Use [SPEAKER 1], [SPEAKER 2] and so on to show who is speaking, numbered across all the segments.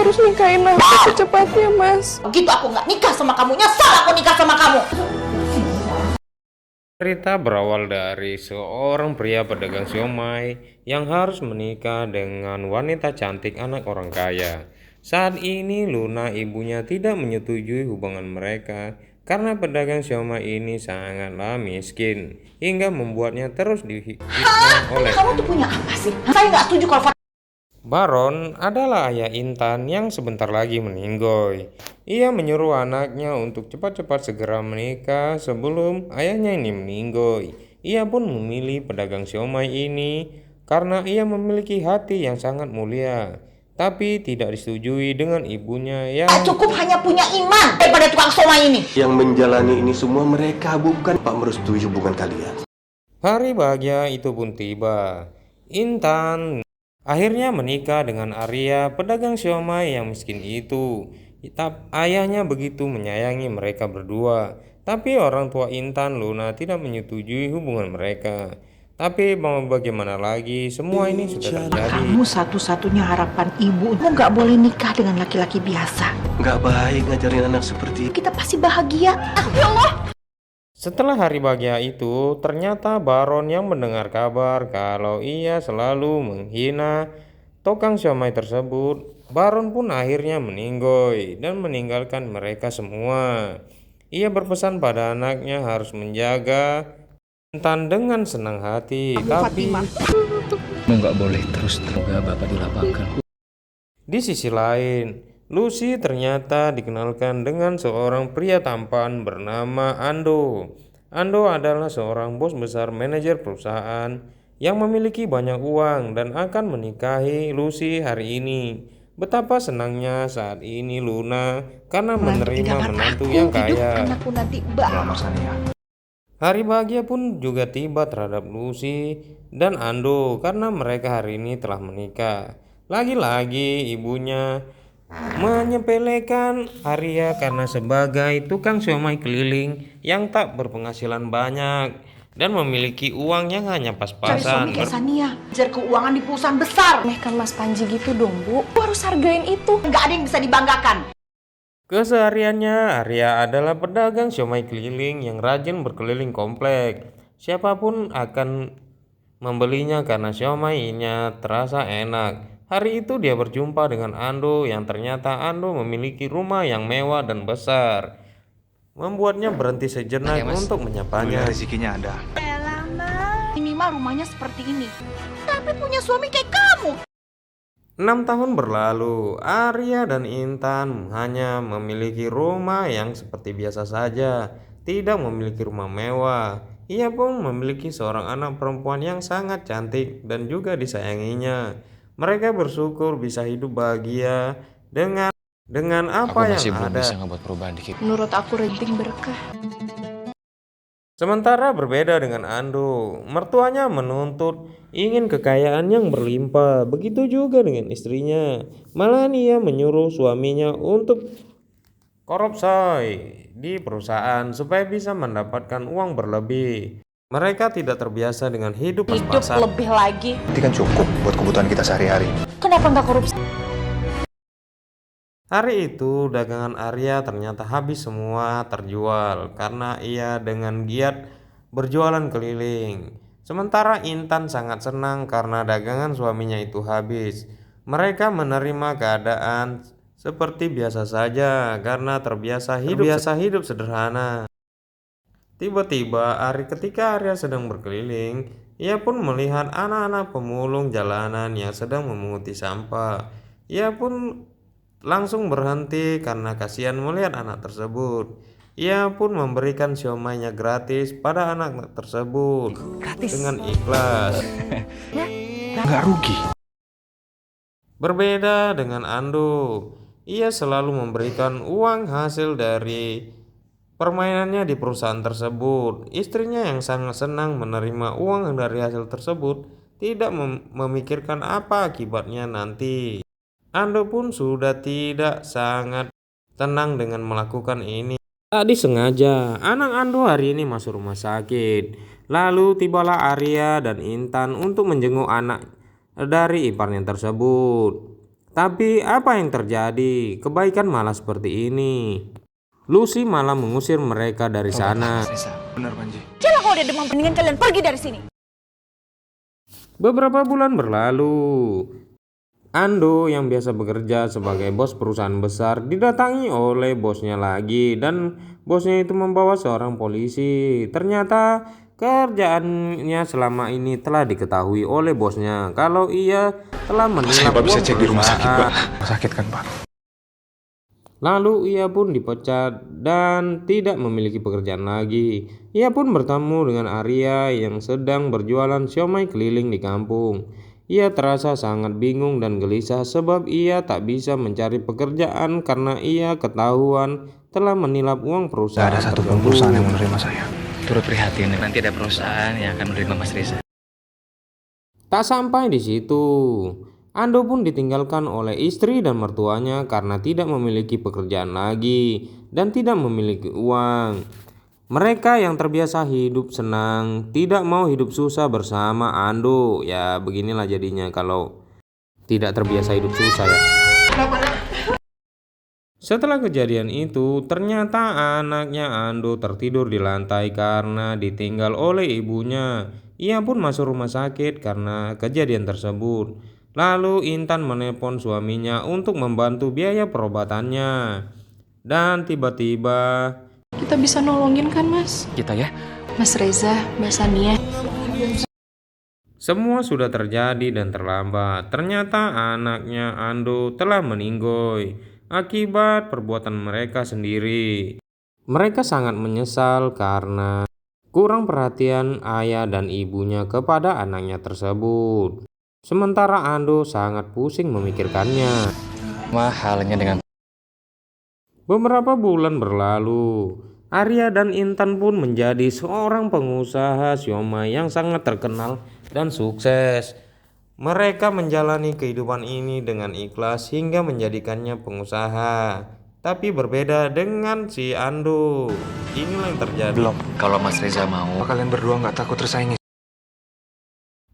[SPEAKER 1] harus nikahin aku secepatnya, Mas.
[SPEAKER 2] Begitu aku nggak nikah sama kamu, nyesal aku nikah sama kamu.
[SPEAKER 3] Cerita berawal dari seorang pria pedagang siomay yang harus menikah dengan wanita cantik anak orang kaya. Saat ini Luna ibunya tidak menyetujui hubungan mereka karena pedagang siomay ini sangatlah miskin hingga membuatnya terus difitnah oleh
[SPEAKER 2] Kamu tuh punya apa sih? Saya nggak setuju kalau
[SPEAKER 3] Baron adalah ayah Intan yang sebentar lagi meninggoy. Ia menyuruh anaknya untuk cepat-cepat segera menikah sebelum ayahnya ini meninggoy. Ia pun memilih pedagang siomay ini karena ia memiliki hati yang sangat mulia. Tapi tidak disetujui dengan ibunya yang
[SPEAKER 2] cukup hanya punya iman daripada tukang somai ini.
[SPEAKER 4] Yang menjalani ini semua mereka, bukan Pak merestui hubungan kalian.
[SPEAKER 3] hari bahagia itu pun tiba. Intan akhirnya menikah dengan Arya, pedagang siomay yang miskin itu. Ayahnya begitu menyayangi mereka berdua, tapi orang tua Intan, Luna, tidak menyetujui hubungan mereka. Tapi mau bagaimana lagi, semua ini sudah terjadi.
[SPEAKER 2] Kamu satu-satunya harapan ibu. Kamu nggak boleh nikah dengan laki-laki biasa.
[SPEAKER 4] Nggak baik ngajarin anak seperti
[SPEAKER 2] Kita pasti bahagia. Ya Allah.
[SPEAKER 3] Setelah hari bahagia itu, ternyata Baron yang mendengar kabar kalau ia selalu menghina tukang siomay tersebut. Baron pun akhirnya meninggoy dan meninggalkan mereka semua. Ia berpesan pada anaknya harus menjaga Intan dengan senang hati. Tapi
[SPEAKER 5] nggak boleh terus bapak di lapangan.
[SPEAKER 3] di sisi lain, Lucy ternyata dikenalkan dengan seorang pria tampan bernama Ando. Ando adalah seorang bos besar manajer perusahaan yang memiliki banyak uang dan akan menikahi Lucy hari ini. Betapa senangnya saat ini Luna karena menerima menantu yang kaya.
[SPEAKER 2] Anakku nanti
[SPEAKER 3] Hari bahagia pun juga tiba terhadap Lucy dan Ando karena mereka hari ini telah menikah. Lagi-lagi ibunya menyepelekan Arya karena sebagai tukang siomay keliling yang tak berpenghasilan banyak dan memiliki uang yang hanya
[SPEAKER 2] cari
[SPEAKER 3] pas-pasan.
[SPEAKER 2] suami kayak Sania. Jar keuangan di perusahaan besar.
[SPEAKER 1] Kan Mas Panji gitu dong, Bu. Aku harus hargain itu.
[SPEAKER 2] Nggak ada yang bisa dibanggakan.
[SPEAKER 3] Kesehariannya, Arya adalah pedagang siomay keliling yang rajin berkeliling komplek. Siapapun akan membelinya karena siomaynya terasa enak. Hari itu dia berjumpa dengan Ando yang ternyata Ando memiliki rumah yang mewah dan besar. Membuatnya berhenti sejenak untuk menyapanya.
[SPEAKER 5] Rezekinya ada.
[SPEAKER 2] Minimal rumahnya seperti ini. Tapi punya suami kayak kamu.
[SPEAKER 3] 6 tahun berlalu, Arya dan Intan hanya memiliki rumah yang seperti biasa saja, tidak memiliki rumah mewah. Ia pun memiliki seorang anak perempuan yang sangat cantik dan juga disayanginya. Mereka bersyukur bisa hidup bahagia dengan apa yang ada.
[SPEAKER 5] ngebuat perubahan dikit.
[SPEAKER 1] Menurut aku renting berkah.
[SPEAKER 3] Sementara berbeda dengan Ando, mertuanya menuntut ingin kekayaan yang berlimpah. Begitu juga dengan istrinya. Malahan ia menyuruh suaminya untuk korupsi di perusahaan supaya bisa mendapatkan uang berlebih. Mereka tidak terbiasa dengan hidup pas-pasan.
[SPEAKER 2] Lebih lagi.
[SPEAKER 5] Itu kan cukup buat kebutuhan kita sehari-hari.
[SPEAKER 2] Kenapa nggak korupsi?
[SPEAKER 3] Hari itu dagangan Arya ternyata habis semua terjual karena ia dengan giat berjualan keliling. Sementara Intan sangat senang karena dagangan suaminya itu habis. Mereka menerima keadaan seperti biasa saja karena terbiasa hidup sederhana. Tiba-tiba ketika Arya sedang berkeliling, ia pun melihat anak-anak pemulung jalanan yang sedang memunguti sampah. Ia pun langsung berhenti karena kasihan melihat anak tersebut. Ia pun memberikan siomaynya gratis pada anak tersebut dengan ikhlas.
[SPEAKER 5] Nggak rugi.
[SPEAKER 3] Berbeda dengan Ando, ia selalu memberikan uang hasil dari permainannya di perusahaan tersebut. Istrinya yang sangat senang menerima uang dari hasil tersebut tidak memikirkan apa akibatnya nanti. Ando pun sudah tidak sangat tenang dengan melakukan ini. Tak disengaja, anak Ando hari ini masuk rumah sakit. Lalu tibalah Arya dan Intan untuk menjenguk anak dari iparnya tersebut. Tapi apa yang terjadi? Kebaikan malah seperti ini. Lucy malah mengusir mereka dari sana.
[SPEAKER 2] Coba kalau dia demam, mendingan kalian pergi dari sini.
[SPEAKER 3] Beberapa bulan berlalu. Ando yang biasa bekerja sebagai bos perusahaan besar didatangi oleh bosnya lagi, dan bosnya itu membawa seorang polisi. Ternyata kerjaannya selama ini telah diketahui oleh bosnya kalau ia telah menilap uang perusahaan.
[SPEAKER 6] Sakit kan, Pak?
[SPEAKER 3] Lalu ia pun dipecat dan tidak memiliki pekerjaan lagi. Ia pun bertemu dengan Arya yang sedang berjualan siomay keliling di kampung. Ia terasa sangat bingung dan gelisah sebab ia tak bisa mencari pekerjaan karena ia ketahuan telah menilap uang perusahaan.
[SPEAKER 6] Gak ada satupun perusahaan yang menerima saya.
[SPEAKER 5] Turut prihatin, nanti ada perusahaan yang akan menerima Mas Reza.
[SPEAKER 3] Tak sampai di situ, Ando pun ditinggalkan oleh istri dan mertuanya karena tidak memiliki pekerjaan lagi dan tidak memiliki uang. Mereka yang terbiasa hidup senang tidak mau hidup susah bersama Ando. Ya beginilah jadinya kalau tidak terbiasa hidup susah ya. Setelah kejadian itu, ternyata anaknya Ando tertidur di lantai karena ditinggal oleh ibunya. Ia pun masuk rumah sakit karena kejadian tersebut. Lalu Intan menelpon suaminya untuk membantu biaya perobatannya. Dan tiba-tiba
[SPEAKER 1] Kita bisa nolongin kan, Mas?
[SPEAKER 5] Kita ya?
[SPEAKER 1] Mas Reza, Mbak Sania.
[SPEAKER 3] semua sudah terjadi dan terlambat. Ternyata anaknya Ando telah meninggoy akibat perbuatan mereka sendiri. Mereka sangat menyesal karena kurang perhatian ayah dan ibunya kepada anaknya tersebut. Sementara Ando sangat pusing memikirkannya.
[SPEAKER 5] Mahalnya dengan
[SPEAKER 3] Beberapa bulan berlalu. Arya dan Intan pun menjadi seorang pengusaha siomay yang sangat terkenal dan sukses. Mereka menjalani kehidupan ini dengan ikhlas hingga menjadikannya pengusaha. Tapi berbeda dengan si Ando. Inilah yang terjadi.
[SPEAKER 6] Belum.
[SPEAKER 5] kalau Mas Reza mau.
[SPEAKER 6] Kalian berdua nggak takut tersaingi?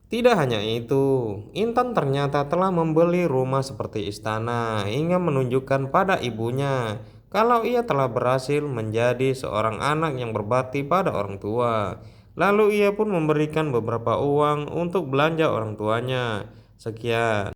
[SPEAKER 3] Tidak hanya itu, Intan ternyata telah membeli rumah seperti istana hingga menunjukkan pada ibunya kalau ia telah berhasil menjadi seorang anak yang berbakti pada orang tua. Lalu ia pun memberikan beberapa uang untuk belanja orang tuanya. Sekian.